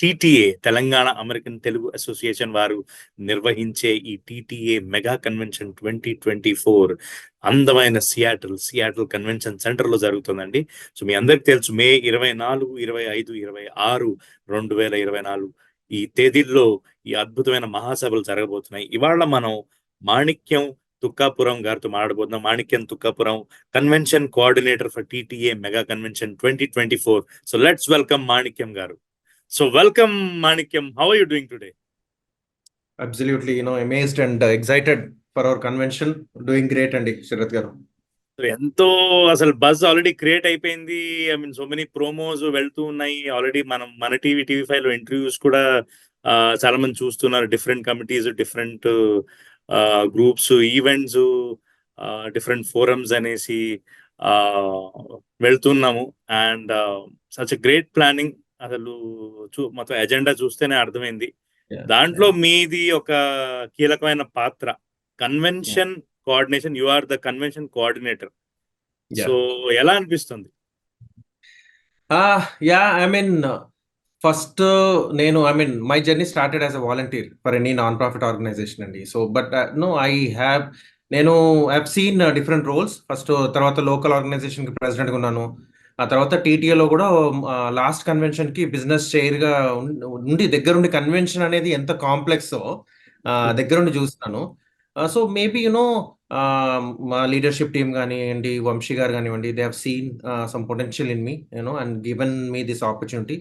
TTA Telangana American Telugu association వారు నిర్వహించే ఈ టీటీఏ మెగా కన్వెన్షన్ 2024 అందమైన సియాటిల్ కన్వెన్షన్ సెంటర్ లో జరుగుతుందండి. సో మీ అందరికి తెలుసు, మే 24, 25, 26, 2024 ఈ తేదీల్లో ఈ అద్భుతమైన మహాసభలు జరగబోతున్నాయి. ఇవాళ మనం మాణిక్యం తుక్కాపురం గారితో మాట్లాడబోతున్నాం. Manikyam Thukkapuram, convention coordinator for TTA mega convention 2024. So let's welcome Manikyam garu. So welcome Manikyam. How are you doing today? Absolutely, amazed and excited for our convention. Doing great, Andy Sharath garu. ఎంతో అసలు బజ్ ఆల్రెడీ క్రియేట్ అయిపోయింది. I mean so many promos వెళ్తూ ఉన్నాయి. Already మన TV5 లో interviews కూడా చాలా మంది చూస్తున్నారు. Different committees, different groups, events, different forums అనేసి వెళ్తున్నాము. And such great planning. అసలు మొత్తం ఎజెండా చూస్తేనే అర్థమైంది. దాంట్లో మీది ఒక కీలకమైన పాత్ర, convention coordination. You are the convention coordinator. So ఎలా అనిపిస్తుంది? First my journey started as a volunteer for any non profit organisation అండి. సో బట్ నేను have seen different roles. First తర్వాత లోకల్ ఆర్గనైజేషన్ కి ప్రెసిడెంట్గా ఉన్నాను. ఆ తర్వాత టీటీఏలో కూడా లాస్ట్ కన్వెన్షన్ కి బిజినెస్ చైర్ గా ఉండి దగ్గరుండి కన్వెన్షన్ అనేది ఎంత కాంప్లెక్స్ దగ్గరుండి చూస్తున్నాను. సో మేబీ మా లీడర్షిప్ టీమ్ కానివ్వండి, వంశీ గారు కానివ్వండి, they have seen some potential in me and given me this opportunity.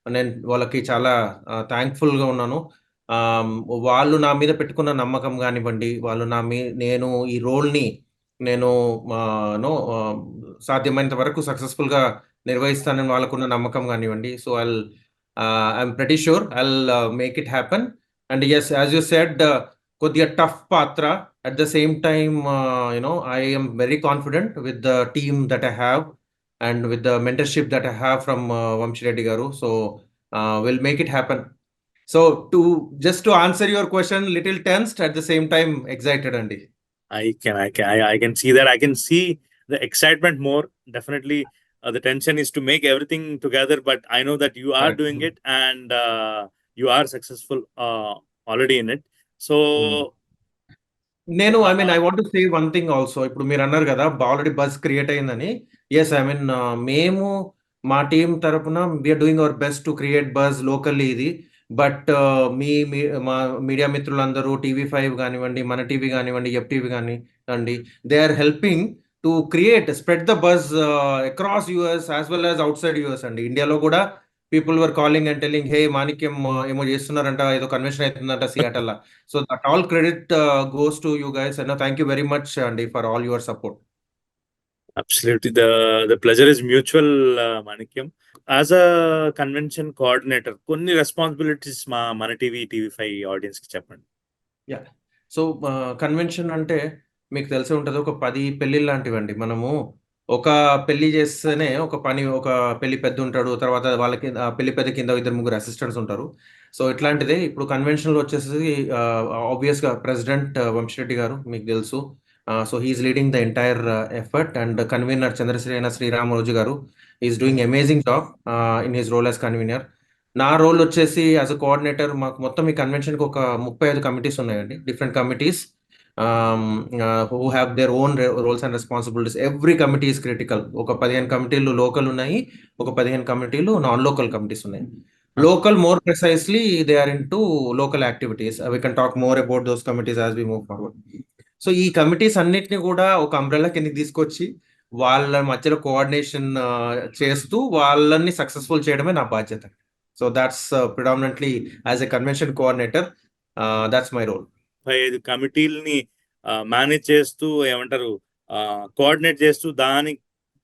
నేను వాళ్ళకి చాలా థ్యాంక్ఫుల్గా ఉన్నాను. వాళ్ళు నా మీద పెట్టుకున్న నమ్మకం కానివ్వండి, వాళ్ళు నేను ఈ రోల్ని సాధ్యమైనంత వరకు సక్సెస్ఫుల్గా నిర్వహిస్తానని వాళ్ళకున్న నమ్మకం కానివ్వండి. So I'm pretty sure I'll make it happen. And yes, as you said, కొద్దిగా టఫ్ పాత్ర. At the same time I am very confident with the team that I have and with the mentorship that I have from Vamshi Reddy garu. So we'll make it happen. So to answer your question, little tensed, at the same time excited, Andy. I can see that. I can see the excitement more. Definitely the tension is to make everything together, but I know that you are doing it, and you are successful already in it. So I want to say one thing also. ఇప్పుడు మీరు అన్నారు కదా already buzz create అయిందని. Yes, మేము మా team తరపున we're doing our best to create buzz locally ఇది. But మా మీడియా మిత్రులందరూ టీవీ5 కానివ్వండి, మన టీవీ కానివ్వండి, FTV కానివ్వండి, they are helping to spread the buzz across US as well as outside US అండి. ఇండియాలో కూడా people were calling and telling, hey Manikyam ఏమో చేస్తున్నారంట, ఏదో కన్వెన్షన్ అవుతుందంట Seattle. So that all credit goes to you guys. And thank you very much అండి for all your support. Absolutely, the pleasure is mutual, Manikyam. As a convention coordinator, కొన్ని responsibilities మన TV5 audience కి చెప్పండి. So convention అంటే మీకు తెలిసే ఉంటుంది, ఒక 10 పెళ్లి లాంటివండి. మనము ఒక పెళ్లి చేస్తేనే ఒక పెళ్లి పెద్ద ఉంటాడు, తర్వాత వాళ్ళకి పెళ్లి పెద్ద కింద 2-3 అసిస్టెంట్స్ ఉంటారు. సో ఇట్లాంటిదే ఇప్పుడు కన్వెన్షన్లో వచ్చేసి ఆబ్వియస్గా ప్రెసిడెంట్ వంశిరెడ్డి గారు మీకు తెలుసు. So he's leading the entire effort. And convener Sriramaraju garu is doing amazing job in his role as convener. నా రోల్ వచ్చేసి యాజ్ అ కోఆర్డినేటర్. మాకు మొత్తం ఈ కన్వెన్షన్కి ఒక 35 కమిటీస్ ఉన్నాయండి, different committees who have their own roles and responsibilities. Every committee is critical. ఒక 15 కమిటీలు లోకల్ ఉన్నాయి, ఒక 15 కమిటీలు నాన్ లోకల్ కమిటీస్ ఉన్నాయి. Local, more precisely, they are into local activities. We can talk more about those committees as we move forward. So ఈ committees అన్నిటిని కూడా ఒక అంబ్రెల్లా కిందకి తీసుకొచ్చి వాళ్ళ మధ్యలో కోఆర్డినేషన్ చేస్తూ వాళ్ళని సక్సెస్ఫుల్ చేయడమే నా బాధ్యత. So that's predominantly as a convention coordinator, that's my role. 5 కమిటీలని మేనేజ్ చేస్తూ, ఏమంటారు, కోఆర్డినేట్ చేస్తూ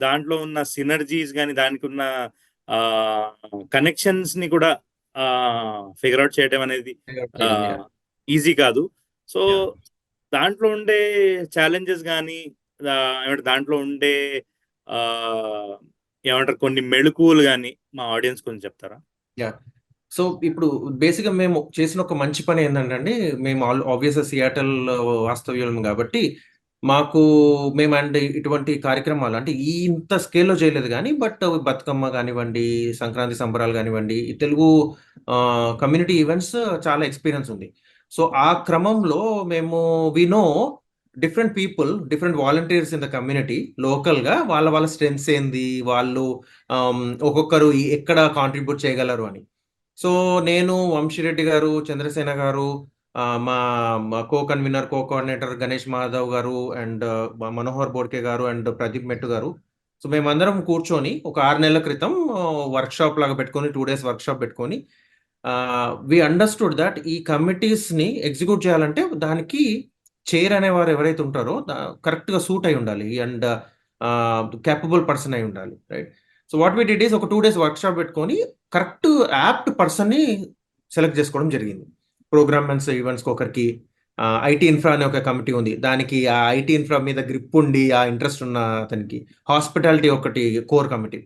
దాంట్లో ఉన్న సినర్జీస్ కానీ దానికి ఉన్న కనెక్షన్స్ ని కూడా ఫిగర్ అవుట్ చేయడం అనేది ఈజీ కాదు. సో దాంట్లో ఉండే ఛాలెంజెస్ కానీ దాంట్లో ఉండే ఏమంటారు కొన్ని మెళుకువలు కానీ మా ఆడియన్స్ కొంచెం చెప్తారా? సో ఇప్పుడు బేసిక్గా మేము చేసిన ఒక మంచి పని ఏంటంటే అండి, మేము ఆబ్వియస్గా సియాటల్ వాస్తవ్యం కాబట్టి మాకు మేమంటే ఇటువంటి కార్యక్రమాలు అంటే ఈ ఇంత స్కేల్‌లో చేయలేదు గానీ, బట్ బతుకమ్మ గానివ్వండి, సంక్రాంతి సంబరాలు గానివ్వండి, ఈ తెలుగు కమ్యూనిటీ ఈవెంట్స్ చాలా ఎక్స్‌పీరియన్స్ ఉంది. సో, ఆ క్రమంలో మేము we know different people, different volunteers in the community లోకల్‌గా వాళ్ళ వాళ్ళ స్ట్రెంగ్త్స్ ఏంది, వాళ్ళు ఒక్కొక్కరు ఎక్కడ కాంట్రిబ్యూట్ చేయగలరు అని. సో, నేను, వంశీరెడ్డి గారు, చంద్రసేన గారు, మా మా కో కన్వీనర్, కో కోఆర్డినేటర్ గణేష్ మాధవ్ గారు అండ్ మనోహర్ బోడ్కే గారు అండ్ ప్రదీప్ మెట్టు గారు. సో, మేమందరం కూర్చొని ఒక 6 నెలల క్రితం వర్క్‌షాప్ లాగా పెట్టుకొని 2 డేస్ వర్క్‌షాప్ పెట్టుకొని వి అండర్‌స్టూడ్ థట్ ఈ కమిటీస్‌ని ఎగ్జిక్యూట్ చేయాలంటే దానికి చైర్ అనేవారు ఎవరైతే ఉంటారో కరెక్ట్‌గా సూట్ అయి ఉండాలి. అండ్ కేపబుల్ పర్సన్ అయి ఉండాలి. Right. So, what we did is ఒక 2 డేస్ వర్క్‌షాప్ పెట్టుకొని కరెక్ట్ యాప్ట్ పర్సన్‌ని సెలెక్ట్ చేసుకోవడం జరిగింది. ప్రోగ్రామ్స్ ఈవెంట్స్‌కి ఒకరికి ఐటీ ఇన్ఫ్రా అనే ఒక కమిటీ ఉంది. దానికి ఆ ఐటీ ఇన్ఫ్రా మీద గ్రిప్ ఉండి, ఆ ఇంట్రెస్ట్ ఉన్న అతనికి. హాస్పిటాలిటీ ఒకటి core committee.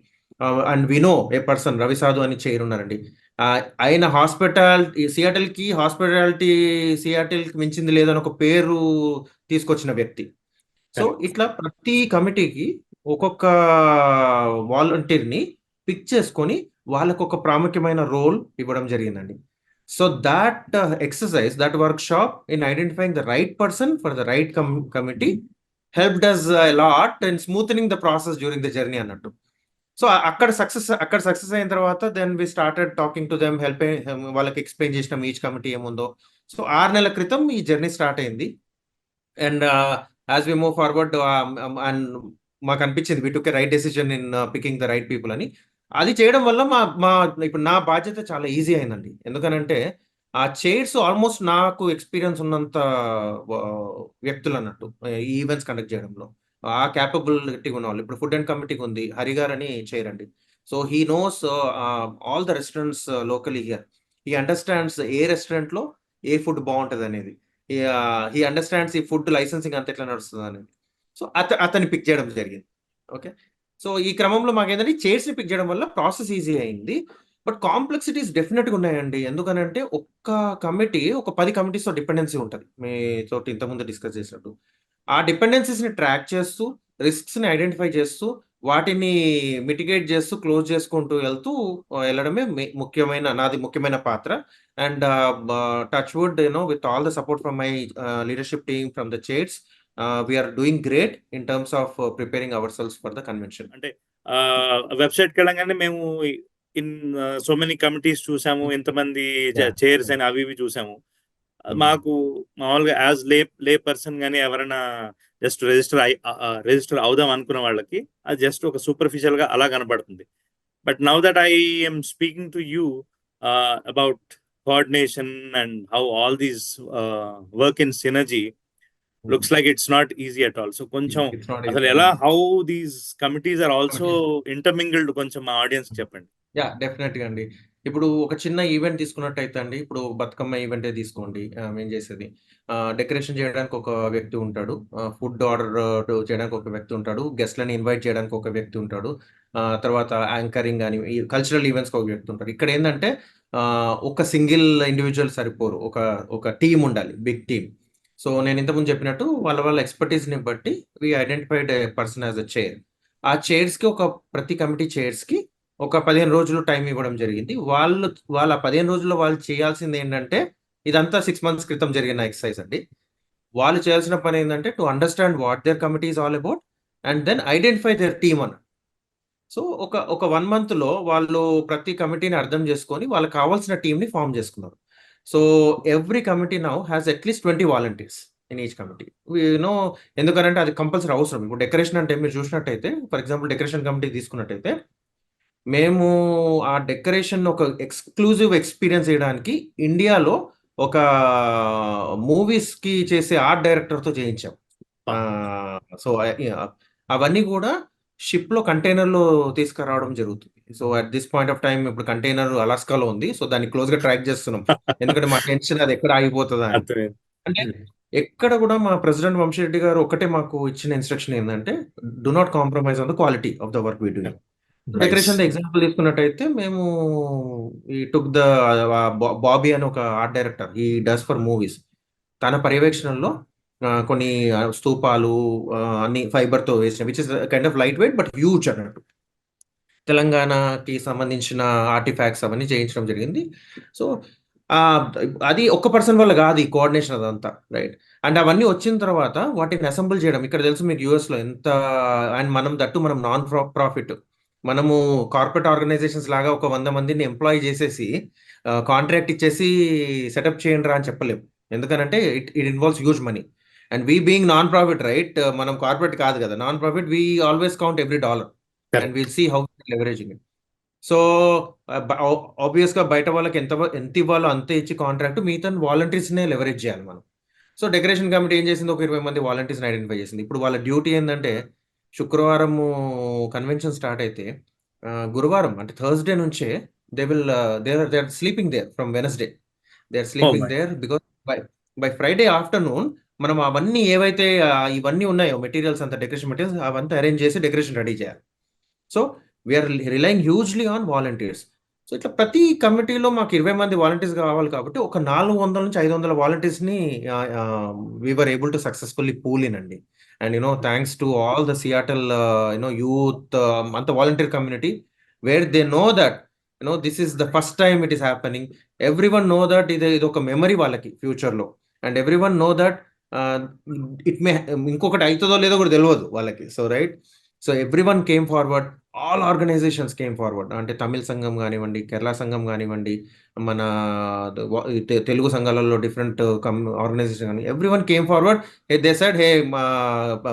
And we know a person Ravi Sadhu అని చైర్ ఉన్నారండి. ఆయన సియాటిల్‌కి మించింది లేదని ఒక పేరు తీసుకొచ్చిన వ్యక్తి. So, correct. ఇట్లా ప్రతి కమిటీకి ఒక్కొక్క వాలంటీర్‌ని పిక్ చేసుకొని వాళ్ళకొక ప్రాముఖ్యమైన రోల్ ఇవ్వడం జరిగిందండి. So, that exercise, that workshop in identifying the right person for the right committee helped us a lot in smoothening the process during the journey అన్నట్టు. సో, అక్కడ సక్సెస్ అయిన తర్వాత then we started talking to them వాళ్ళకి explain చేసినాం each committee ఏముందో. So, 6 నెలల క్రితం ఈ జర్నీ స్టార్ట్ అయింది. And as we move forward and మాకనిపించింది we took a right decision in picking the right people అని. అది చేయడం వల్ల మా మా ఇప్పుడు నా బాధ్యత చాలా ఈజీ అయిందండి. ఎందుకనంటే ఆ చైర్స్ ఆల్మోస్ట్ నాకు ఎక్స్‌పీరియన్స్ ఉన్నంత వ వ్యక్తులన్నట్టు ఈ ఈవెంట్స్ కండక్ట్ చేయడంలో. ఆ కేపబిలిటీ ఉన్నవాళ్ళు. ఇప్పుడు ఫుడ్ అండ్ కమిటీకి ఉంది. హరి గారని చైర్ అండి. So, he knows all the restaurants locally here. He understands ఏ రెస్టారెంట్‌లో ఏ ఫుడ్ బావుంటదనేది. హి అండర్‌స్టాండ్స్ ఈ ఫుడ్ లైసెన్సింగ్ అంతా ఎట్లా నడుస్తదనేది. సో, అతన్ని పిక్ చేయడం జరిగింది. ఓకే. సో, ఈ క్రమంలో మాకేంటంటే చైర్స్‌ని పిక్ చేయడం వల్ల ప్రాసెస్ ఈజీ అయింది. బట్ కాంప్లెక్సిటీస్ డెఫినిట్‌గా ఉన్నాయండి. ఎందుకనంటే ఒక్క కమిటీ ఒక 10 కమిటీస్‌తో డిపెండెన్సీ ఉంటది. మీతోటి ఇంతకుముందు డిస్కస్ చేసినట్టు. ఆ డిపెండెన్సీస్‌ని ట్రాక్ చేస్తూ, రిస్క్స్‌ని ఐడెంటిఫై చేస్తూ, వాటిని మిటిగేట్ చేస్తూ, క్లోజ్ చేసుకుంటూ వెళ్తూ ఎళ్ళడమే నాది ముఖ్యమైన పాత్ర. And touch wood with all the support from my leadership team from the chairs, we are doing great in terms of preparing ourselves for the convention. అంటే వెబ్‌సైట్‌కి వెళ్ళంగానే మేము ఇన్ సో మెనీ కమిటీస్ చూసాము. ఇంతమంది yeah! Chairs yeah! అని అవి ఇవి చూసాము. హ్మ్. మాకు మామూలుగా యాజ్ లే పర్సన్ గాని ఎవరైనా జస్ట్ రిజిస్టర్ అవుదాం అనుకున్న వాళ్ళకి అది జస్ట్ ఒక సూపర్ఫిషియల్ గా అలా కనబడుతుంది. But now that I am speaking to you about coordination and how all these work in synergy hmm. Looks like it's not easy at all. So కొంచెం ఇట్స్ నాట్ అసలు ఈజీ. ఎలా how these committees are also committees. Intermingled కొంచెం మా audience చెప్పండి. Yeah! డెఫినెట్‌గా అండి. ఇప్పుడు ఒక చిన్న ఈవెంట్ తీసుకున్నట్టయితే అండి, ఇప్పుడు బతుకమ్మ ఈవెంటే తీసుకోండి. మేము చేసేది. డెకరేషన్ చేయడానికి ఒక వ్యక్తి ఉంటాడు. ఫుడ్ ఆర్డర్ చేయడానికి ఒక వ్యక్తి ఉంటాడు. గెస్ట్‌లని ఇన్వైట్ చేయడానికి ఒక వ్యక్తి ఉంటాడు. తర్వాత యాంకరింగ్ గాని, ఈ కల్చరల్ ఈవెంట్స్‌కి ఒక వ్యక్తి ఉంటారు. ఇక్కడేందంటే ఒక సింగిల్ ఇండివిడ్యువల్ సరిపోరు. ఒక టీమ్ ఉండాలి. Big team. సో, నేను ఇంతకుముందు చెప్పినట్టు వాళ్ళ వాళ్ళ ఎక్స్‌పర్‌టీస్‌ని బట్టి we identified a person as a chair. ఆ చైర్స్‌కి ప్రతి కమిటీ చైర్స్‌కి ఒక 15 రోజులు టైం ఇవ్వడం జరిగింది. వాళ్ళ 15 రోజుల్లో వాళ్ళు చేయాల్సిందేంటంటే, ఇదంతా 6 మంత్స్ క్రితం జరిగిన ఎక్సర్‌సైజ్ అండి. వాళ్ళు చేయాల్సిన పనేంటంటే, to understand what their committee is all about and then identify their team అన్నట్టు. సో, ఒక 1 మంత్‌లో వాళ్ళు ప్రతి కమిటీని అర్థం చేసుకొని, వాళ్ళకి కావాల్సిన టీమ్‌ని ఫార్మ్ చేసుకున్నారు. So, every committee now has at least 20 volunteers in each committee. We know ఎందుకనంటే అది కంపల్సరీ అవసరం. ఇప్పుడు డెకరేషన్ అంటే మీరు చూసినట్టయితే, ఫర్ ఎగ్జాంపుల్ డెకరేషన్ కమిటీ తీసుకున్నట్టయితే మేము ఆ డెకరేషన్ ఒక ఎక్స్‌క్లూజివ్ ఎక్స్‌పీరియన్స్ ఇయడానికి ఇండియాలో ఒక మూవీస్‌కి చేసే ఆర్ట్ డైరెక్టర్‌తో చేయించాం. సో, అవన్నీ గూడా షిప్‌లో కంటైనర్‌లో తీసుకురావడం జరుగుతుంది. So, at this point of time ఇప్పుడు కంటైనర్ అలాస్కాలో ఉంది. సో, దాన్ని క్లోజ్‌గా ట్రాక్ జేస్తున్నాం. ఎందుకంటే మా టెన్షన్ అది ఎక్కడ ఆగిపోతదా అని. అర్థమైంది. అంటే ఎక్కడ గూడా మా ప్రెసిడెంట్ వంశీరెడ్డి గారు ఒక్కటే మాకు ఇచ్చిన ఇన్‌స్ట్రక్షన్ ఏందంటే, do not compromise on the quality of the work we doing. Nice. డెకరేషన్‌ది ఎగ్జాంపుల్ తీసుకున్నట్టయితే మేము ఈ టుక్ ద బాబీ అని ఒక art director. He does for movies. తన పర్యవేక్షణలో కొన్ని స్తూపాలు అన్ని ఫైబర్తో వేసిన, which is kind of light weight but huge అన్నట్టు. తెలంగాణకి సంబంధించిన ఆర్టిఫాక్ట్స్ అవన్నీ చేయించడం జరిగింది. సో అది ఒక్క పర్సన్ వల్ల కాదు ఈ కోఆర్డినేషన్ అదంతా, రైట్? అండ్ అవన్నీ వచ్చిన తర్వాత వాటిని అసెంబుల్ చేయడం, ఇక్కడ తెలుసు మీకు యూఎస్లో ఎంత, అండ్ మనం నాన్ ప్రాఫిట్, మనము కార్పొరేట్ ఆర్గనైజేషన్స్ లాగా ఒక 100 మందిని ఎంప్లాయ్ చేసేసి కాంట్రాక్ట్ ఇచ్చేసి సెటప్ చేయండి రా అని చెప్పలేము. ఎందుకనంటే it involves huge money. And we being non profit, right, మనం కార్పొరేట్ కాదు కదా, non profit, we always count every dollar and will see how leveraging it. So obvious గా బయట వాళ్ళకి ఎంత ఇవ్వాలో అంతే ఇచ్చి కాంట్రాక్ట్, మిగతా వాలంటీర్స్ నే లెవరేజ్ చేయాలి మనం. సో డెకరేషన్ కమిటీ ఏం చేసింది, ఒక 20 మంది వాలంటీర్స్ ఐడెంటిఫై చేసింది. ఇప్పుడు వాళ్ళ డ్యూటీ ఏంటంటే శుక్రవారం కన్వెన్షన్ స్టార్ట్ అయితే గురువారం అంటే థర్స్డే నుంచే they will they are sleeping there from Wednesday, they are sleeping there because by Friday afternoon మనం అవన్నీ ఏవైతే ఇవన్నీ ఉన్నాయో మెటీరియల్స్ అంతా, డెకరేషన్ మెటీరియల్స్ అవంతా అరేంజ్ చేసి డెకరేషన్ రెడీ చేయాలి. So we're relying hugely on volunteers. So ఇట్లా ప్రతి కమిటీలో మాకు 20 మంది వాలంటీర్స్ కావాలి కాబట్టి ఒక 400 నుంచి 500 వాలంటీర్స్ని we're able to successfully pool in అండి. And thanks to all the Seattle youth అంత volunteer community, where they know that this is the first time it is happening. Everyone know that ఇది ఒక memory వాళ్ళకి ఫ్యూచర్లో, and everyone know that it may ఇంకొకటి అవుతుందో లేదో కూడా తెలియదు వాళ్ళకి. So right, so everyone came forward, all organizations came forward. అంటే తమిళ సంఘం కానివ్వండి, కేరళ సంఘం కానివ్వండి, మన తెలుగు సంఘాలలో డిఫరెంట్ ఆర్గనైజేషన్ కానీ, everyone came forward. They said, hey మా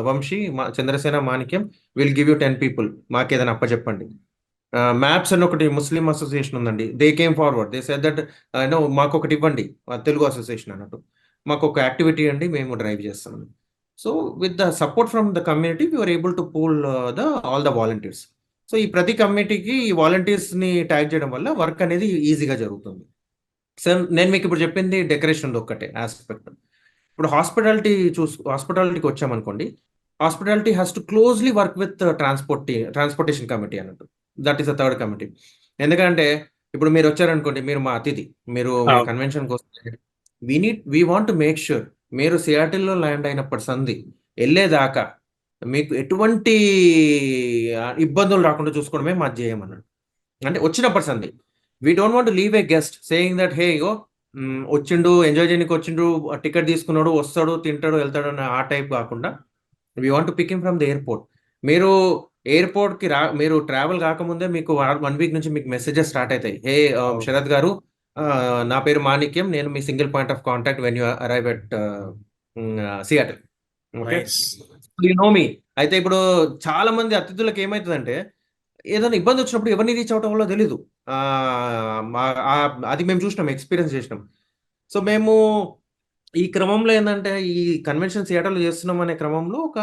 వంశీ, మా Chandrasena, Manikyam, will give you 10 people, మాకేదైనా అప్పచెప్పండి. మ్యాప్స్ అని ఒకటి ముస్లిం అసోసియేషన్ ఉందండి, they came forward, they said that మాకు ఒకటి ఇవ్వండి, తెలుగు అసోసియేషన్ అన్నట్టు, మాకు ఒక యాక్టివిటీ అండి, మేము డ్రైవ్ చేస్తాం. So with the support from the community we're able to pool all the volunteers. So ఈ ప్రతి కమ్యూనిటీకి ఈ వాలంటీర్స్ని ట్యాగ్ చేయడం వల్ల వర్క్ అనేది ఈజీగా జరుగుతుంది. సార్ నేను మీకు ఇప్పుడు చెప్పింది డెకరేషన్ ఒక్కటే ఆస్పెక్ట్. ఇప్పుడు హాస్పిటాలిటీకి వచ్చామనుకోండి, hospitality has to closely work with transportation committee అన్నట్టు. That is the third committee. ఎందుకంటే ఇప్పుడు మీరు వచ్చారనుకోండి, మీరు మా అతిథి, మీరు కన్వెన్షన్కి వస్తే we want to make sure మీరు సియాటిల్లో ల్యాండ్ అయినప్పటి సంది వెళ్ళేదాకా మీకు ఎటువంటి ఇబ్బందులు రాకుండా చూసుకోవడమే మా ధ్యేయం అన్నట్టు. అంటే వచ్చినప్పటి సంది we don't want leave a guest saying that, hey ఇగో వచ్చిండు, ఎంజాయ్ చేయడానికి వచ్చిండు, టికెట్ తీసుకున్నాడు, వస్తాడు, తింటాడు, వెళ్తాడు అన్న ఆ టైప్ కాకుండా we want to pick him from the airport. మీరు ఎయిర్పోర్ట్కి మీరు ట్రావెల్ కాకముందే మీకు 1 week నుంచి మీకు మెసేజెస్ స్టార్ట్ అవుతాయి. హే శరత్ గారు, నా పేరు మాణిక్యం, నేను మీ single point of contact when you arrive at Seattle. Okay, you know me. అయితే ఇప్పుడు చాలా మంది అతిథులకు ఏమవుతుందంటే ఏదైనా ఇబ్బంది వచ్చినప్పుడు ఎవరిని రీచ్ అవటం వల్ల తెలీదు. అది మేము చూసినాం, ఎక్స్పీరియన్స్ చేసినాం. సో మేము ఈ క్రమంలో ఏంటంటే ఈ కన్వెన్షన్ సియాటల్లో చేస్తున్నాం అనే క్రమంలో ఒక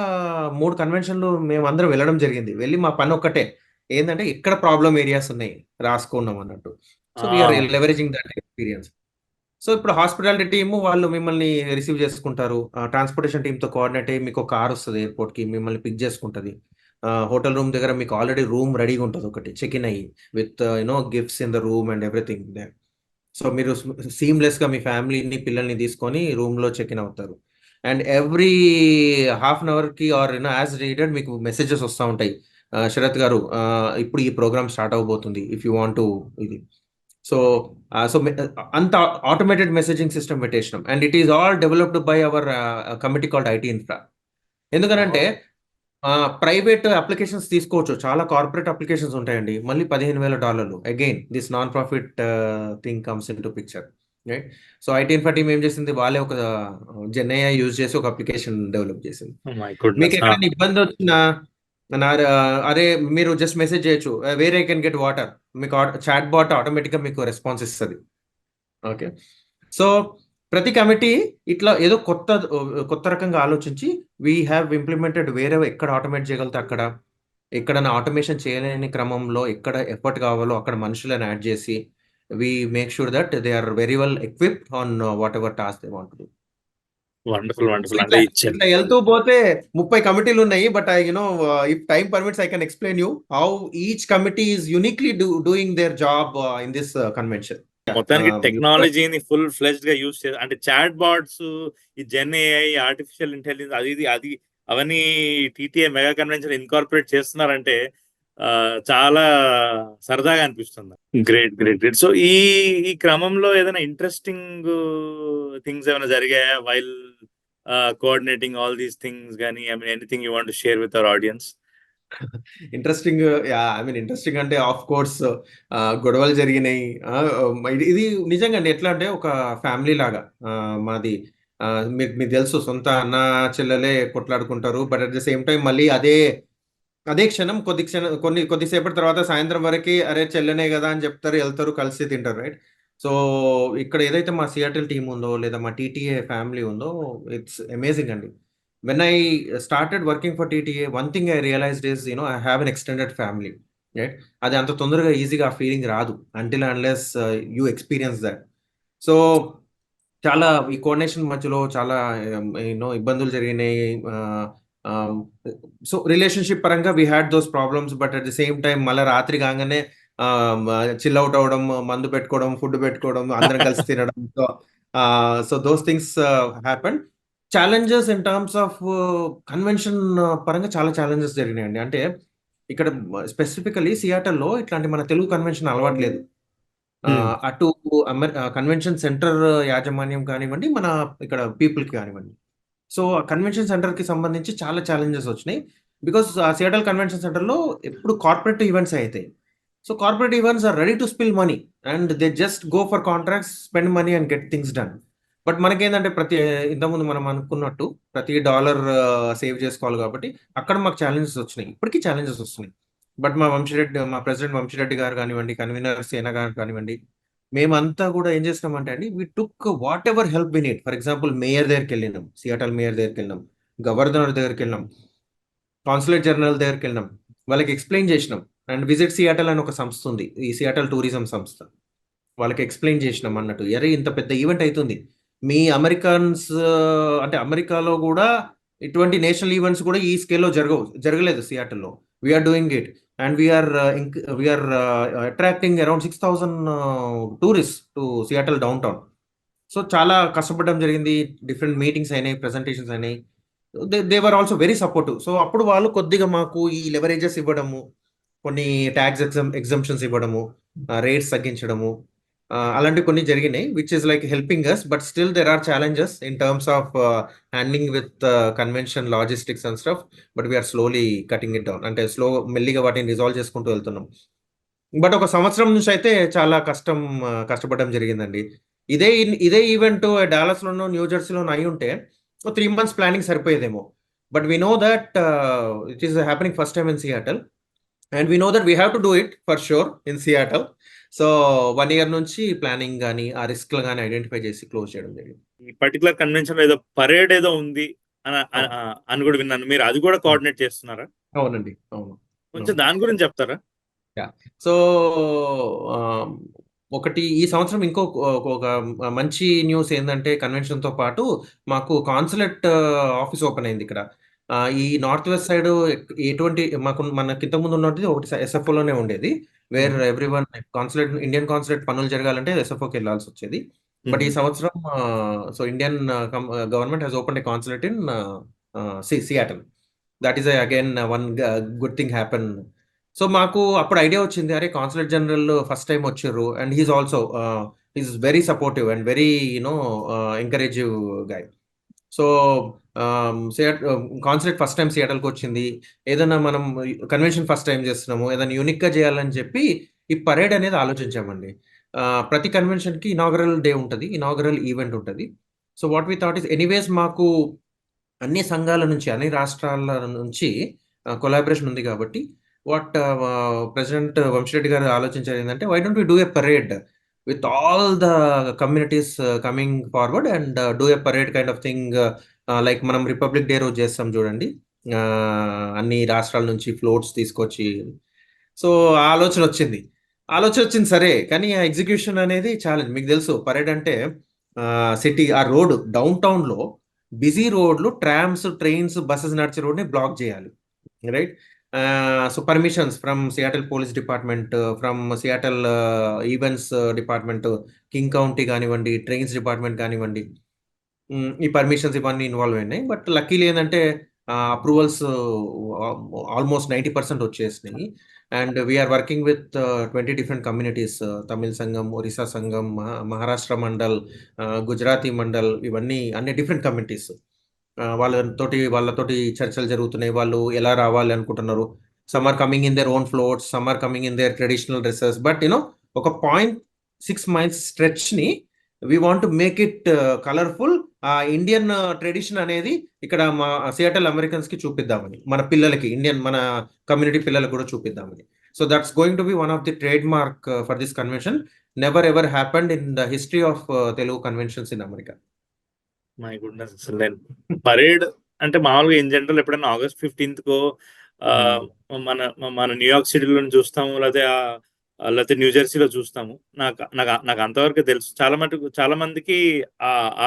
3 కన్వెన్షన్లు మేము అందరం వెళ్ళడం జరిగింది. వెళ్ళి మా పని ఒక్కటే ఏంటంటే ఎక్కడ ప్రాబ్లం ఏరియాస్ ఉన్నాయి రాసుకున్నాం అన్నట్టు. So we're leveraging that experience. So ఇప్పుడు హాస్పిటాలిటీ టీము వాళ్ళు మిమ్మల్ని రిసీవ్ చేసుకుంటారు, ట్రాన్స్పోర్టేషన్ టీంతో కోఆర్డినేట్ అయ్యి మీకు ఒక కార్ వస్తుంది ఎయిర్పోర్ట్కి, మిమ్మల్ని పిక్ చేసుకుంటుంది. హోటల్ రూమ్ దగ్గర మీకు ఆల్రెడీ రూమ్ రెడీగా ఉంటుంది ఒకటి, చెక్ ఇన్ అయ్యి with gifts in the room and everything they. So మీరు సీమ్లెస్గా మీ ఫ్యామిలీని, పిల్లల్ని తీసుకొని రూమ్లో చెక్ ఇన్ అవుతారు. అండ్ ఎవ్రీ ½ an hourకి ఆర్ యాజ్ రీడెడ్ మీకు మెసేజెస్ వస్తూ ఉంటాయి, శరత్ గారు ఇప్పుడు ఈ ప్రోగ్రామ్ స్టార్ట్ అవబోతుంది, ఇఫ్ యూ వాంట్ టు ఇది. సో అంత ఆటోమేటెడ్ మెసేజింగ్ సిస్టమ్ పెట్టేసినాం. And it is all developed by our committee called IT infra. ఎందుకనంటే ప్రైవేట్ అప్లికేషన్స్ తీసుకోవచ్చు, చాలా కార్పొరేట్ అప్లికేషన్స్ ఉంటాయండి, మళ్ళీ $15,000. Again this non profit thing comes in to picture, right? So IT infra team ఏం చేసింది, వాళ్ళే ఒక జెన్ఏఐ యూజ్ చేసి ఒక అప్లికేషన్ డెవలప్ చేసింది. మీకు ఎక్కడైనా ఇబ్బంది వచ్చినా అరే మీరు జస్ట్ మెసేజ్ చేయొచ్చు, where I can get water, మీకు చాట్ బాట్ ఆటోమేటిక్గా మీకు రెస్పాన్స్ ఇస్తుంది. ఓకే, సో ప్రతి కమిటీ ఇట్లా ఏదో కొత్త రకంగా ఆలోచించి వీ హ్యావ్ ఇంప్లిమెంటెడ్, వేరే ఎక్కడ ఆటోమేట్ చేయగలిగితే అక్కడ, ఎక్కడైనా ఆటోమేషన్ చేయలేని క్రమంలో ఎక్కడ ఎఫర్ట్ కావాలో అక్కడ మనుషులను యాడ్ చేసి we make sure that they are very well equipped on whatever task they want to do. Wonderful. ఇట్లా వెళ్తూ పోతే 30 కమిటీలు ఉన్నాయి. But if time permits I can explain you how each committee is uniquely doing their job in this convention. మొత్తానికి టెక్నాలజీని full fledged గా use చేసి అంటే చాట్ బాట్స్, ఈ జెన్ ఏఐ, ఆర్టిఫిషియల్ ఇంటెలిజెన్స్ అది అవన్నీ టీటీఏ మెగా కన్వెన్షన్ ఇన్కార్పొరేట్ చేస్తున్నారంటే చాలా సరదాగా అనిపిస్తుంది. Great great great. సో ఈ ఈ క్రమంలో ఏదైనా ఇంట్రెస్టింగ్ థింగ్స్ ఏమైనా జరిగాయా while coordinating all these things కానీ I mean anything you want to share with our audience? Interesting, I mean interesting అంటే ఆఫ్ కోర్స్ గొడవలు జరిగినాయి. ఇది నిజంగా అండి. ఎట్లా అంటే ఒక ఫ్యామిలీ లాగా మాది. మీకు మీకు తెలుసు, సొంత అన్న చెల్లెలే కొట్లాడుకుంటారు. But at the same time మళ్ళీ అదే అదే క్షణం కొద్దిసేపటి తర్వాత సాయంత్రం వరకు అరే చెల్లెనే కదా అని చెప్తారు, వెళ్తారు, కలిసి తింటారు, రైట్? సో ఇక్కడ ఏదైతే మా సియాటిల్ టీమ్ ఉందో లేదా మా టీటీఏ ఫ్యామిలీ ఉందో, ఇట్స్ అమేజింగ్ అండి. When I started working for TTA, one thing I realised is I have an extended family, right? అది అంత తొందరగా ఈజీగా ఆ ఫీలింగ్ రాదు until unless you experience that. So చాలా ఈ కోఆర్డినేషన్ మధ్యలో చాలా ఇబ్బందులు జరిగినాయి. సో రిలేషన్షిప్ పరంగా we had those problems. But at the same time మళ్ళీ రాత్రి కాగానే చిల్ అవుట్ అవ్వడం, మందు పెట్టుకోవడం, ఫుడ్ పెట్టుకోవడం, అందరం కలిసి తినడం. So those things happen. Challenges in terms of convention పరంగా చాలా ఛాలెంజెస్ జరిగినాయండి. అంటే ఇక్కడ స్పెసిఫికలీ సియాటల్లో ఇట్లాంటి మన తెలుగు కన్వెన్షన్ అలవాట్లేదు. అటు కన్వెన్షన్ సెంటర్ యాజమాన్యం కానివ్వండి, మన ఇక్కడ పీపుల్కి కానివ్వండి. సో ఆ కన్వెన్షన్ సెంటర్కి సంబంధించి చాలా ఛాలెంజెస్ వచ్చినాయి. బికాస్ ఆ సియాటల్ కన్వెన్షన్ సెంటర్లో ఎప్పుడు కార్పొరేట్ ఈవెంట్స్ అవుతాయి. So corporate events are ready to spill money and they just go for contracts, spend money and get things done. But మనకేంటంటే ఇంతకుముందు మనం అనుకున్నట్టు ప్రతి డాలర్ సేవ్ చేసుకోవాలి కాబట్టి అక్కడ మాకు ఛాలెంజెస్ వచ్చినాయి, ఇప్పటికీ ఛాలెంజెస్ వస్తున్నాయి. బట్ మా ప్రెసిడెంట్ వంశీరెడ్డి గారు కానివ్వండి, కన్వీనర్ సేన గారు కానివ్వండి, మేమంతా కూడా ఏం చేస్తామంటే అండి, we took whatever help we need. For example mayor దగ్గరికి వెళ్ళినాం, సియాటల్ మేయర్ దగ్గరికి వెళ్ళినాం, గవర్నర్ దగ్గరికి వెళ్ళినాం, కాన్సులేట్ జనరల్ దగ్గరికి వెళ్ళినాం, వాళ్ళకి ఎక్స్ప్లెయిన్ చేసినాం. అండ్ విజిట్ సియాటల్ అని ఒక సంస్థ ఉంది, ఈ సియాటల్ టూరిజం సంస్థ. వాళ్ళకి ఎక్స్ప్లెయిన్ చేసినాం అన్నట్టు, ఎరే ఇంత పెద్ద ఈవెంట్ అవుతుంది, మీ అమెరికన్స్ అంటే అమెరికాలో కూడా ఇటువంటి నేషనల్ ఈవెంట్స్ కూడా ఈ స్కేల్లో జరగలేదు సియాటల్లో. We're doing it and we're attracting around 6,000 tourist to Seattle downtown. So చాలా కష్టపడడం జరిగింది, డిఫరెంట్ మీటింగ్స్ అయినాయి, ప్రెజెంటేషన్స్ అయినాయి. They were also very supportive. So అప్పుడు వాళ్ళు కొద్దిగా మాకు ఈ లెవరేజెస్ ఇవ్వడము, కొన్ని ట్యాక్స్ ఎగ్జంప్షన్స్ ఇవ్వడము, రేట్స్ తగ్గించడము, అలాంటివి కొన్ని జరిగినాయి, which is like helping us. But still there are challenges in terms of handling with convention logistics and stuff. But we are slowly cutting it down, అంటే మెల్లిగా వాటిని రిజాల్వ్ చేసుకుంటూ వెళ్తున్నాం. బట్ ఒక సంవత్సరం నుంచి అయితే చాలా కష్టపడడం జరిగిందండి. ఇదే ఈవెంట్ డాలస్లోనో న్యూ జెర్సీలోనో అయి ఉంటే 3 months ప్లానింగ్ సరిపోయేదేమో. But we know that it is happening first time in Seattle and we know that we have to do it for sure in Seattle. So 1 year నుంచి ప్లానింగ్ కానీ ఆ రిస్క్లు కానీ identify చేసి close చేయడం జరిగింది. ఈ particular convention ఏదో parade ఏదో ఉంది అని కూడా విన్నాను, మీరు అది కూడా కోఆర్డినేట్ చేస్తున్నారా? అవునండి, అవును. కొంచెం దాని గురించి చెప్తారా? సో ఒకటి ఈ సంవత్సరం ఒక మంచి న్యూస్ ఏంటంటే, కన్వెన్షన్తో పాటు మాకు కాన్సులేట్ ఆఫీస్ ఓపెన్ అయింది ఇక్కడ. ఈ నార్త్ వెస్ట్ సైడ్ మనకి ఇంతకుముందు ఉన్నది ఒకటి ఎస్ఎఫ్ఓలోనే ఉండేది, వేర్ ఎవ్రీవన్ ఇండియన్ కాన్సులేట్ పనులు జరగాలంటే ఎస్ఎఫ్ఓకి వెళ్ళాల్సి వచ్చేది. బట్ ఈ సంవత్సరం so Indian government has open a consulate in Seattle. That is again one good thing happen. So మాకు అప్పుడు ఐడియా వచ్చింది, అరే కాన్సులేట్ జనరల్ ఫస్ట్ టైం వచ్చారు and he's also is very supportive and very encouraging guy. So consulate first time సియాటల్కి వచ్చింది, ఏదైనా మనం convention first time చేస్తున్నాము, ఏదైనా యూనిక్గా చేయాలని చెప్పి ఈ పరేడ్ అనేది ఆలోచించామండి. ప్రతి కన్వెన్షన్కి ఇనాగరల్ డే ఉంటుంది, ఇనాగరల్ ఈవెంట్ ఉంటుంది. So what we thought is, anyways మాకు అన్ని సంఘాల నుంచి, అన్ని రాష్ట్రాల నుంచి కొలాబరేషన్ ఉంది కాబట్టి వాట్ ప్రెసిడెంట్ వంశీరెడ్డి గారు ఆలోచించారు ఏంటంటే, why don't we do a parade with all the communities coming forward and do a parade kind of thing, like మనం రిపబ్లిక్ డే రోజు చేస్తాం చూడండి, అన్ని రాష్ట్రాల నుంచి ఫ్లోట్స్ తీసుకొచ్చి. సో ఆలోచన వచ్చింది సరే, కానీ ఆ ఎగ్జిక్యూషన్ అనేది ఛాలెంజ్. మీకు తెలుసు పరేడ్ అంటే సిటీ ఆ రోడ్ డౌన్ టౌన్లో బిజీ రోడ్లు, ట్రామ్స్, ట్రైన్స్, బస్సెస్ నడిచే రోడ్ని బ్లాక్ చేయాలి, right? So permissions from Seattle police department, from Seattle events department, King County కానివ్వండి, ట్రైన్స్ డిపార్ట్మెంట్ కానివ్వండి, ఈ పర్మిషన్స్ ఇవన్నీ ఇన్వాల్వ్ అయినాయి. బట్ లక్కీలీ ఏంటంటే అప్రూవల్స్ ఆల్మోస్ట్ 90% వచ్చేసినాయి. And we're working with 20 different communities, Tamil సంఘం, ఒరిస్సా సంఘం, మహారాష్ట్ర మండల్, గుజరాతీ మండల్, ఇవన్నీ అన్ని డిఫరెంట్ కమ్యూనిటీస్. వాళ్ళతోటి చర్చలు జరుగుతున్నాయి. వాళ్ళు ఎలా రావాలి అనుకుంటున్నారు. Some are coming in their own floats, some are coming in their traditional dresses. But ఒక 0.6 మైల్స్ స్ట్రెచ్ ని we want to make it colourful. ఆ ఇండియన్ ట్రెడిషన్ అనేది ఇక్కడ మా సియాటల్ అమెరికన్స్ కి చూపిద్దామని, మన పిల్లలకి, ఇండియన్ మన కమ్యూనిటీ పిల్లలకు కూడా చూపిద్దామని. So that's going to be one of the trade mark for this convention. Never ever happened in the history of Telugu conventions in America. My goodness, అసలు నేను పరేడ్ అంటే మామూలుగా ఇన్ జనరల్ ఎప్పుడైనా August 15th కో మన మన న్యూయార్క్ సిటీలో చూస్తాము, లేకపోతే న్యూ జెర్సీలో చూస్తాము. నాకు నాకు నాకు అంతవరకు తెలుసు. చాలా మందికి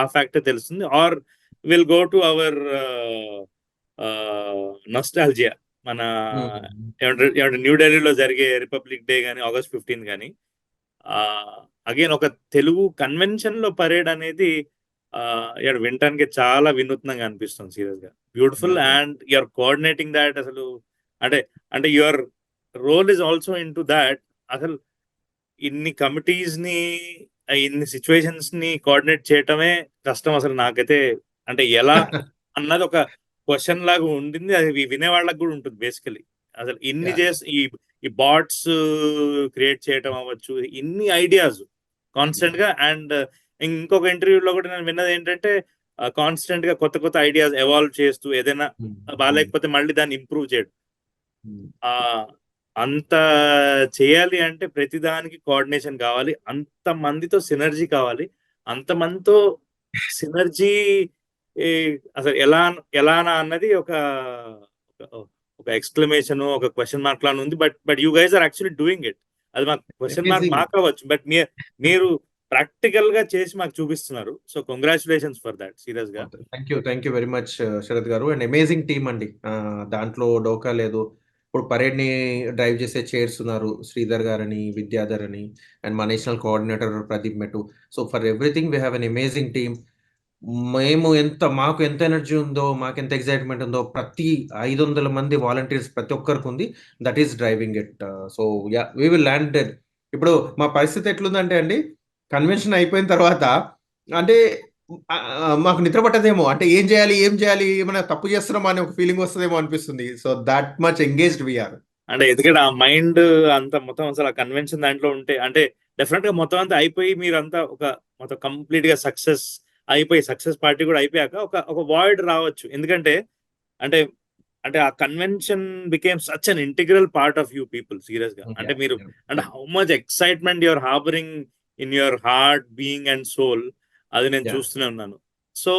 ఆ ఫ్యాక్టర్ తెలుస్తుంది. Or will go to our nostalgia, మన ఏమంటే న్యూఢిల్లీలో జరిగే రిపబ్లిక్ డే కానీ August 15th కానీ. అగైన్ ఒక తెలుగు కన్వెన్షన్ లో పరేడ్ అనేది ఇక్కడ వినటానికి చాలా వినూత్నంగా అనిపిస్తుంది. సీరియస్ గా beautiful. And you're coordinating that. అసలు అంటే your role is also in to that. అసలు ఇన్ని కమిటీస్ ని, ఇన్ని సిచ్యువేషన్స్ ని కోఆర్డినేట్ చేయటమే కష్టం అసలు. నాకైతే అంటే ఎలా అన్నది ఒక క్వశ్చన్ లాగా ఉండింది. అది వినే వాళ్ళకి కూడా ఉంటుంది బేసికలీ. అసలు ఇన్ని చేసి ఈ బాట్స్ క్రియేట్ చేయటం అవ్వచ్చు, ఇన్ని ఐడియాస్ కాన్స్టెంట్ గా. అండ్ ఇంకొక ఇంటర్వ్యూలో కూడా నేను విన్నది ఏంటంటే కాన్స్టెంట్ గా కొత్త కొత్త ఐడియాస్ ఎవాల్వ్ చేస్తూ, ఏదైనా బాగాలేకపోతే మళ్ళీ దాన్ని ఇంప్రూవ్ చేయడం. అంత చేయాలి అంటే ప్రతిదానికి కోఆర్డినేషన్ కావాలి, అంత మందితో సినర్జీ కావాలి. అంత మందితో సినర్జీ అసలు ఎలానా అన్నది ఒక ఎక్స్క్లమేషన్, ఒక క్వశ్చన్ మార్క్ లాగా ఉంది. But you guys are actually doing it. అది మాకు క్వశ్చన్ మార్క్ అవ్వచ్చు, బట్ మీరు ప్రాక్టికల్ గా చేసి మాకు చూపిస్తున్నారు. So congratulations for that, serious గా. Thank you very much Sharath garu. And amazing team అండి, దాంట్లో డోకా లేదు. ఇప్పుడు పరేడ్ ని డ్రైవ్ చేసే చైర్స్ ఉన్నారు, శ్రీధర్ గారని, విద్యాధర్ అని, అండ్ మా నేషనల్ కోఆర్డినేటర్ ప్రదీప్ మెట్టు. So for everything we have an amazing team. మాకు ఎంత ఎనర్జీ ఉందో, మాకు ఎంత ఎక్సైట్మెంట్ ఉందో, ప్రతి 500 మంది వాలంటీర్స్ ప్రతి ఒక్కరికి ఉంది. That is driving it. So yeah, we will land. ఇప్పుడు మా పరిస్థితి ఎట్లుందంటే అండి, కన్వెన్షన్ అయిపోయిన తర్వాత అంటే మాకు నిద్ర పట్టదేమో, అంటే ఏం చేయాలి ఏమైనా తప్పు చేస్తున్నామా అనే ఒక ఫీలింగ్ వస్తుందేమో అనిపిస్తుంది. So that much engaged we're. అంటే ఎందుకంటే ఆ మైండ్ అంతా మొత్తం అసలు ఆ కన్వెన్షన్ దాంట్లో ఉంటే, అంటే డెఫినెట్ గా మొత్తం అంతా అయిపోయి మీరంతా మొత్తం కంప్లీట్ గా సక్సెస్ అయిపోయి, సక్సెస్ పార్టీ కూడా అయిపోయాక ఒక వాయిడ్ రావచ్చు. ఎందుకంటే అంటే అంటే ఆ convention became such an integral part of you people, serious గా. అంటే మీరు అంటే how much excitement your harbouring in your heart, being and soul, అది నేను చూస్తూనే ఉన్నాను. సో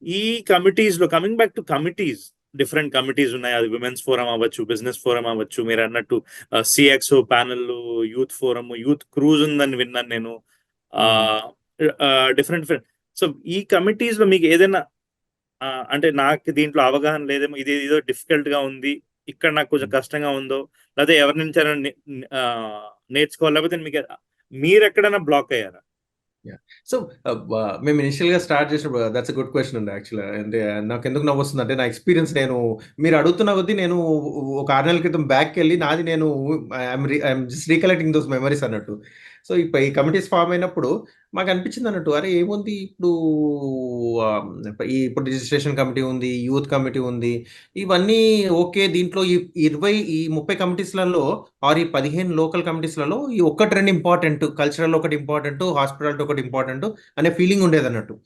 ఈ కమిటీస్ లో, coming back to committees, different committees ఉన్నాయి. అది విమెన్స్ ఫోరం అవ్వచ్చు, బిజినెస్ ఫోరం అవ్వచ్చు, మీరు అన్నట్టు CXO panel, youth forum, youth cruise ఉందని విన్నాను నేను. డిఫరెంట్. సో ఈ కమిటీస్ లో మీకు ఏదైనా అంటే నాకు దీంట్లో అవగాహన లేదేమో, ఇది ఏదో డిఫికల్ట్ గా ఉంది, ఇక్కడ నాకు కొంచెం కష్టంగా ఉందో, లేకపోతే ఎవరి నుంచి నేర్చుకోవాలి, లేకపోతే మీరు ఎక్కడైనా బ్లాక్ అయ్యారా? సో మేము ఇనిషియల్ గా స్టార్ట్ చేసినప్పుడు, దట్స్ అ గుడ్ క్వశ్చన్ అండి. యాక్చువల్గా అంటే నాకు ఎందుకు నవ్వు వస్తుంది అంటే, నా ఎక్స్పీరియన్స్, మీరు అడుగుతున్న కొద్దీ నేను ఒక 6 నెలల క్రితం బ్యాక్ వెళ్ళి నేను I'm just recollecting those memories అన్నట్టు. సో ఈ కమిటీస్ ఫామ్ అయినప్పుడు మాకు అనిపించింది అన్నట్టు, అరే ఏముంది ఇప్పుడు రిజిస్ట్రేషన్ కమిటీ ఉంది, యూత్ కమిటీ ఉంది, ఇవన్నీ ఓకే. దీంట్లో ఈ 30 కమిటీస్లలో ఆర్ ఈ 15 లోకల్ కమిటీస్లలో ఈ ఒక్కటి 2 ఇంపార్టెంట్, కల్చరల్ ఒకటి ఇంపార్టెంట్, హాస్పిటాలిటీ ఒకటి ఇంపార్టెంట్ అనే ఫీలింగ్ ఉండేది అన్నట్టు.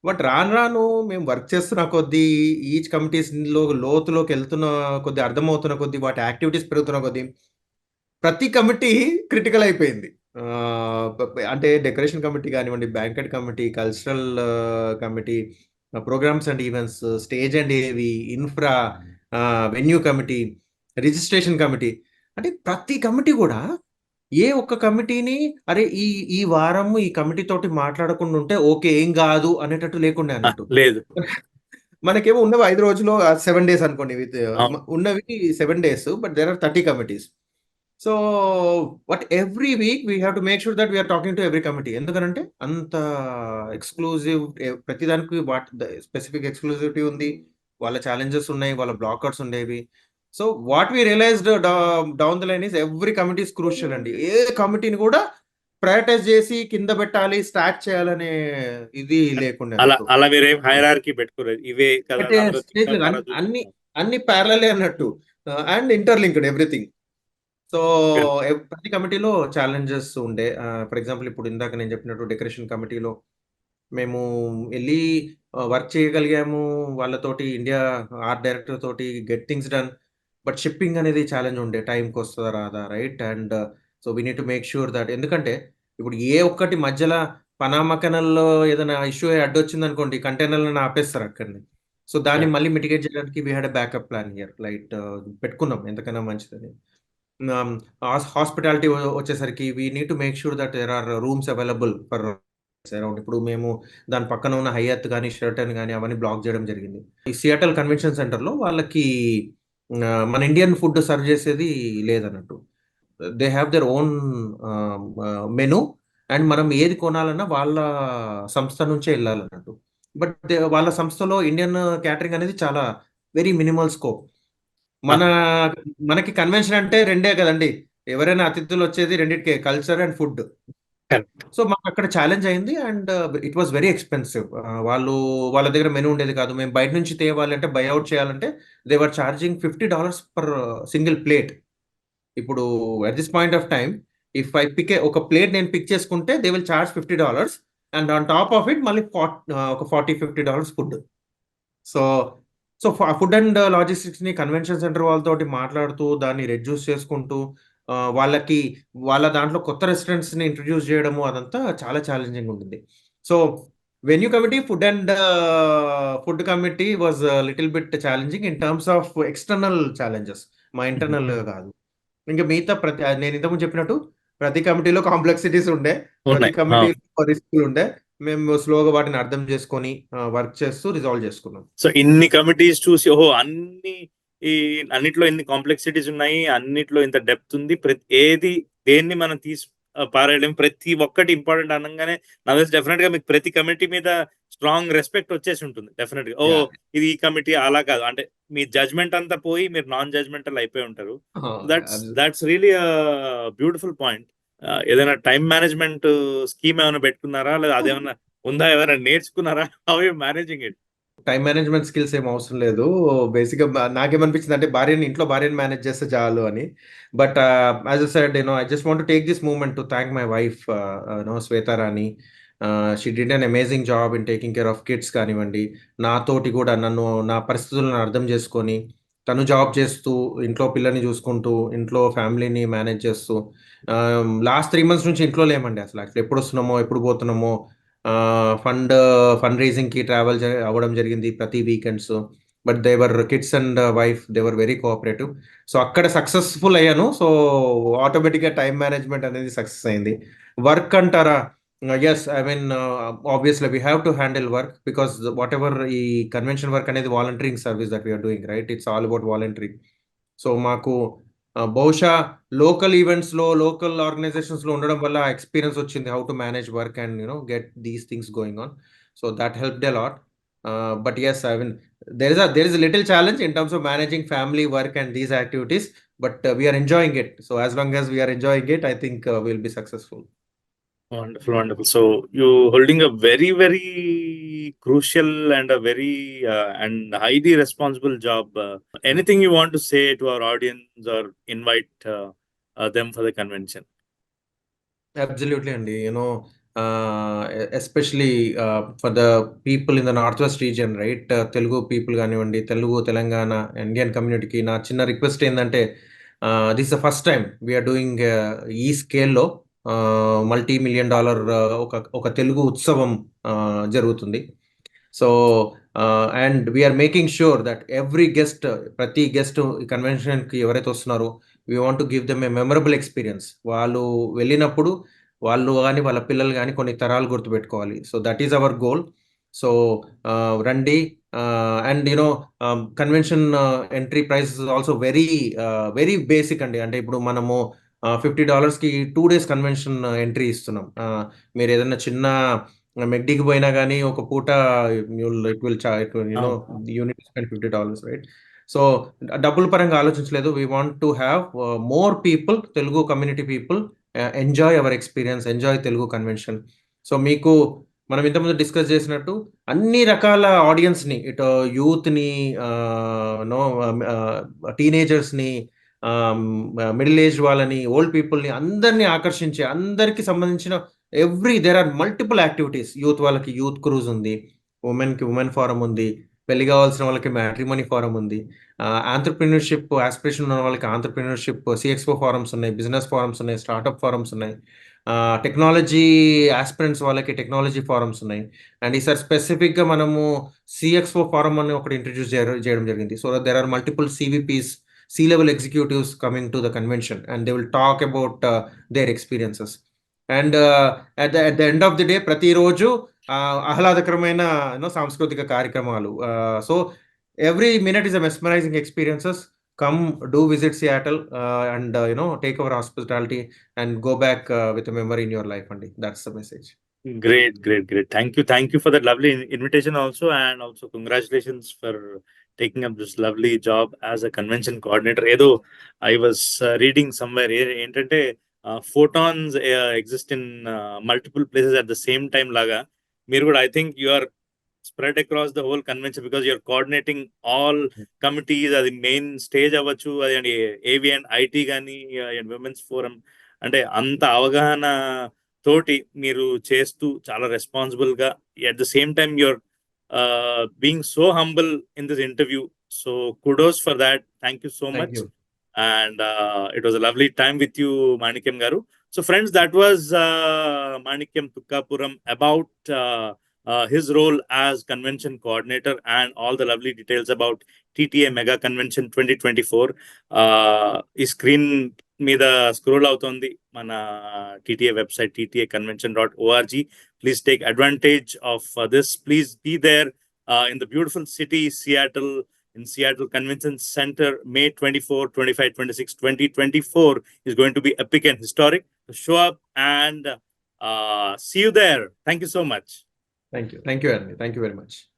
బట్ రాను మేము వర్క్ చేస్తున్న కొద్దీ, ఈచ్ కమిటీస్లో లోతులోకి వెళ్తున్న కొద్దీ, అర్థమవుతున్న కొద్దీ, వాటి యాక్టివిటీస్ పెరుగుతున్న కొద్దీ ప్రతి కమిటీ క్రిటికల్ అయిపోయింది. అంటే డెకరేషన్ కమిటీ కానివ్వండి, banquet committee, cultural committee, programs and events, stage and AV, infra, venue committee, registration committee, అంటే ప్రతి కమిటీ కూడా ఏ ఒక్క కమిటీని అరే ఈ వారం ఈ కమిటీ తోటి మాట్లాడకుండా ఉంటే ఓకే ఏం కాదు అనేటట్టు లేకుండా అన్నట్టు లేదు. మనకేమో ఉన్నవి 5 రోజులు 7 డేస్ అనుకోండి. అవును. ఉన్నవి 7 days, but there are 30 committees. So, but every week we have to make sure that we're talking to every committee. ఎందుకనంటే అంత ఎక్స్‌క్లూజివ్ ప్రతి దానికి స్పెసిఫిక్ ఎక్స్‌క్లూజివిటీ ఉంది. వాళ్ళ ఛాలెంజెస్ ఉన్నాయి. వాళ్ళ బ్లాకర్స్ ఉండేవి. So, what we realised down the line is every committee is crucial అండి. ఏ కమిటీని కూడా ప్రయారిటైజ్ చేసి కింద పెట్టాలి, స్టాక్ చేయాలనే ఇది లేకుండే అలా అన్నట్టు. అలా మీరేం హైరార్కీ పెట్టుకోలేదు. ఇవే కదా అంటే అందరూ స్టేజ్ తింటారు లేదు. తర్వాత అన్ని చూసుకుందాం. అన్ని ప్యారలలే అన్నట్టు. And interlinked everything. So, okay. ప్రతి కమిటీలో ఛాలెంజెస్ ఉండే. ఫర్ ఎగ్జాంపుల్ ఇప్పుడు ఇందాక నేను చెప్పినట్టు డెకరేషన్ కమిటీలో మేము ఎళ్లి వర్క్ చేయగలిగాము. వాళ్ళతోటి ఇండియా ఆర్ట్ డైరెక్టర్ తోటి get things done. But shipping అనేది ఛాలెంజ్ ఉండే. టైమ్‌కొస్తదా రాదా? Right? And so, we need to make sure that ఎందుకంటే ఇప్పుడు ఏ ఒక్కటి మధ్యల పనామా కెనాల్‌లో ఏదైనా ఇష్యూ అయ్యి అడ్డొచ్చిందనుకోండి కంటైనర్‌లను ఆపేస్తారు అక్కడనే. సో, దాన్ని యాహ్! మళ్ళీ మిటిగేట్ చేయడానికి we had a backup plan here. పెట్టుకున్నాం ఎంతకైనా మంచిదని. ఆహ్, హాస్పిటాలిటీ వచ్చేసరికి we need to make sure that there are rooms available for around. ఇప్పుడు మేము దాని పక్కన ఉన్న హయత్ గాని, షెరటన్ గాని అవన్నీ బ్లాక్ చేయడం జరిగింది. ఈ సియాటల్ కన్వెన్షన్ సెంటర్‌లో వాళ్ళకి మన ఇండియన్ ఫుడ్ సర్వ్ చేసేది లేదన్నట్టు. They have their own menu. అండ్ మనం ఏది కొనాలన్నా వాళ్ళ సంస్థ నుంచే ఎళ్ళాలన్నట్టు. బట్ వాళ్ళ సంస్థలో ఇండియన్ క్యాటరింగ్ అనేది చాలా వెరీ మినిమల్ స్కోప్. మన ఆహా! మనకి కన్వెన్షన్ అంటే 2 కదండీ! ఎవరైనా అతిథులొచ్చేది రెండిటికే culture and food. Correct. So, మాకక్కడ ఛాలెంజ్ అయింది. And it was very expensive. వాళ్ళ దగ్గర మెను ఉండేది కాదు. మేము బయట నుంచి తేవాలి అంటే, బై ఔట్ చేయాలంటే they were charging $50 per single plate. ఇప్పుడు at this point of time if I pick ఒక ప్లేట్ నేను పిక్ చేసుకుంటే they will charge $50 and on top of it మళ్ళీ ఒక $40, $50 ఫుడ్. సో, ఫుడ్ అండ్ లాజిస్టిక్స్‌ని కన్వెన్షన్ సెంటర్ వాళ్ళతోటి మాట్లాడుతూ, దాన్ని రెడ్యూస్ చేసుకుంటూ, వాళ్ళకి వాళ్ళ దాంట్లో కొత్త రెస్టారెంట్స్‌ని ఇంట్రొడ్యూస్ చేయడము అదంతా చాలా ఛాలెంజింగ్ ఉండింది. So, venue committee, food committee was little bit challenging in terms of external challenges. మా హుహు. ఇంటర్నల్ కాదు. ఇంక మిగతా నేను ఇంతకుముందు చెప్పినట్టు ప్రతి కమిటీలో కాంప్లెక్సిటీస్ ఉండే. ప్రతి ఉన్నాయి. అవును. కమిటీలో రిస్కులుండే. మేము స్లోగా వాటిని అర్థం చేసుకొని వర్క్ చేస్తూ రిజాల్వ్ చేసుకున్నాం. సో, ఇన్ని కమిటీస్ చూసి ఓహో! ఈ అన్నిట్లో ఇన్ని కాంప్లెక్సిటీస్ ఉన్నాయి. అన్నిట్లో ఇంత డెప్త్ ఉంది. ఏది దేన్ని మనం తీసి పారేయలేం. ప్రతి ఒక్కటి ఇంపార్టెంట్ అనంగానే నాకు తెలిసి డెఫినిట్‌గా మీకు ప్రతి కమిటీ మీద స్ట్రాంగ్ రెస్పెక్ట్ వచ్చేసి ఉంటుంది. డెఫినిట్‌గా. ఓహ్! యాహ్! ఇది ఈ కమిటీ అలా కాదు. అంటే మీ జడ్జ్‌మెంట్ అంతా పోయి మీరు నాన్ జడ్జ్‌మెంటల్ అయిపోయి ఉంటారు. ఆ! That's really beautiful point. ఏదైనా టైమ్ మేనేజ్‌మెంట్ స్కీమ్ ఏమైనా పెట్టుకున్నారా? లేదా అదేమన్నా ఉందా? ఏమైనా నేర్చుకున్నారా? How you managing it? Time management skills ఏమి అవసరం లేదు. బేసిక్‌గా నాకేమనిపించిందంటే ఇంట్లో భార్యని మేనేజ్ చేస్తే చాలు అని. But as I said I just want to take this movement to thank my wife Shweta Rani. She did an amazing job in taking care of kids కానివ్వండి, నాతోటి కూడా నా పరిస్థితులను అర్థం చేసుకొని, తను జాబ్ చేస్తూ, ఇంట్లో పిల్లల్ని చూసుకుంటూ, ఇంట్లో ఫ్యామిలీని మేనేజ్ చేస్తూ లాస్ట్ 3 మంత్స్ నుంచి ఇంట్లో లేమండి అసల. ఎప్పుడొస్తున్నామో, ఎప్పుడు పోతున్నామో ఫండ్ రైజింగ్‌కి ట్రావెల్ అవ్వడం జరిగింది ప్రతి weekends. But kids and wife they were very cooperative. So, అక్కడ సక్సెస్‌ఫుల్ అయ్యాను. సో, ఆటోమేటిక్‌గా టైమ్ మేనేజ్‌మెంట్ అనేది సక్సెస్ అయింది. వర్క్ అంటారా? Yes. Obviously we have to handle work because whatever ఈ కన్వెన్షన్ వర్క్ అనేది volunteering service that we are doing right. It's all about volunteering. So, మాకు బహుశా లోకల్ ఆర్గనైజేషన్స్‌లో ఉండడం వల్ల ఎక్స్‌పీరియన్స్ వచ్చింది. How to manage work and get these things going on. So, that helped a lot. But yes, there is a little challenge in terms of managing family, work and these activities. But we are enjoying it. So, as long as we are enjoying it, I think will be successful. Wonderful, wonderful. So you holding a very, very crucial and a very and highly responsible job. Anything you want to say to our audience or invite them for the convention? Absolutely అండి. Especially for the people in the north west region right. Telugu people గానివ్వండి, Telangana, Indian కమ్యూనిటీకి నా చిన్న request ఏందంటే, this the first time we are doing ఈ స్కేల్‌లో multi million dollar ఒక తెలుగు ఉత్సవం జరుగుతుంది. So, and we are making sure that ప్రతి గెస్ట్ ఈ కన్వెన్షన్‌కి ఎవరైతే వస్తున్నారో, we want to give them a memorable experience. వాళ్ళు వెళ్ళినప్పుడు వాళ్ళు గాని, వాళ్ళ పిల్లలు గాని కొన్ని తరాలు గుర్తుపెట్టుకోవాలి. So, that is our goal. So, రండి, and convention entry price also very basic అండి. అంటే ఇప్పుడు మనము $50కి 2 days కన్వెన్షన్ ఎంట్రీ ఇస్తున్నాం. మీరు ఏదైనా చిన్న మెక్డీకి పోయినా కానీ ఒక పూట it will you need spend $50, right? So డబ్బుల పరంగా ఆలోచించలేదు. We want to have more people, Telugu community people enjoy our experience, enjoy Telugu convention. So మీకు మనం ఇంతకుముందు డిస్కస్ చేసినట్టు అన్ని రకాల ఆడియన్స్ని, ఇటు యూత్ని, నో టీనేజర్స్ని, మిడిల్ ఏజ్ వాళ్ళని, ఓల్డ్ పీపుల్ని, అందరినీ ఆకర్షించే, అందరికి సంబంధించిన there are multiple activities. Youth వాళ్ళకి యూత్ క్రూజ్ ఉంది, ఉమెన్కి ఉమెన్ ఫారం ఉంది, పెళ్లి కావాల్సిన వాళ్ళకి మ్యాట్రిమోనీ ఫారం ఉంది, ఆంటర్ప్రినర్షిప్ ఆస్పిరేషన్ ఉన్న వాళ్ళకి ఆంటర్ప్రినర్షిప్ సిఎక్స్పో ఫారమ్స్ ఉన్నాయి, బిజినెస్ ఫారమ్స్ ఉన్నాయి, స్టార్టప్ ఫారమ్స్ ఉన్నాయి, టెక్నాలజీ ఆస్పిరెంట్స్ వాళ్ళకి టెక్నాలజీ ఫారమ్స్ ఉన్నాయి. అండ్ ఈసారి స్పెసిఫిక్గా మనము సిఎక్స్ఓ ఫారం అని ఒకటి ఇంట్రడ్యూస్ చేయడం జరిగింది. So there are multiple CVPs, C-level executives coming to the convention, and they will talk about their experiences. And at the end of the day, ప్రతిరోజు ఆహ్లాదకరమైన సాంస్కృతిక కార్యక్రమాలు. So every minute is a mesmerizing experiences. Come, do visit Seattle, and take our hospitality and go back with a memory in your life. And that's the message. Great. Thank you for that lovely invitation also, and also congratulations for taking up this lovely job as a convention coordinator. Edo I was reading somewhere ఏంటంటే photons exist in multiple places at the same time laga మీరు కూడా I think you are spread across the whole convention because you're coordinating all committees. అది main stage అవ్వచ్చు, అది ఏవి and IT కానీ and women's forum, అంటే అంత అవగాహన తోటి మీరు చేస్తూ చాలా రెస్పాన్సిబుల్ గా, at the same time you're being so humble in this interview. So kudos for that. Thank you so much. And it was a lovely time with you, Manikyam garu. So friends, that was Manikyam Tukkapuram about his role as convention coordinator and all the lovely details about TTA Mega Convention 2024. ఈ screen మీద scroll అవుతోంది మన TTA website, ttaconvention.org. Please take advantage of this. Please be there in the beautiful city Seattle, in Seattle Convention Center, May 24, 25, 26, 2024 is going to be epic and historic. So show up and see you there. Thank you so much. Thank you, Andy. Thank you very much.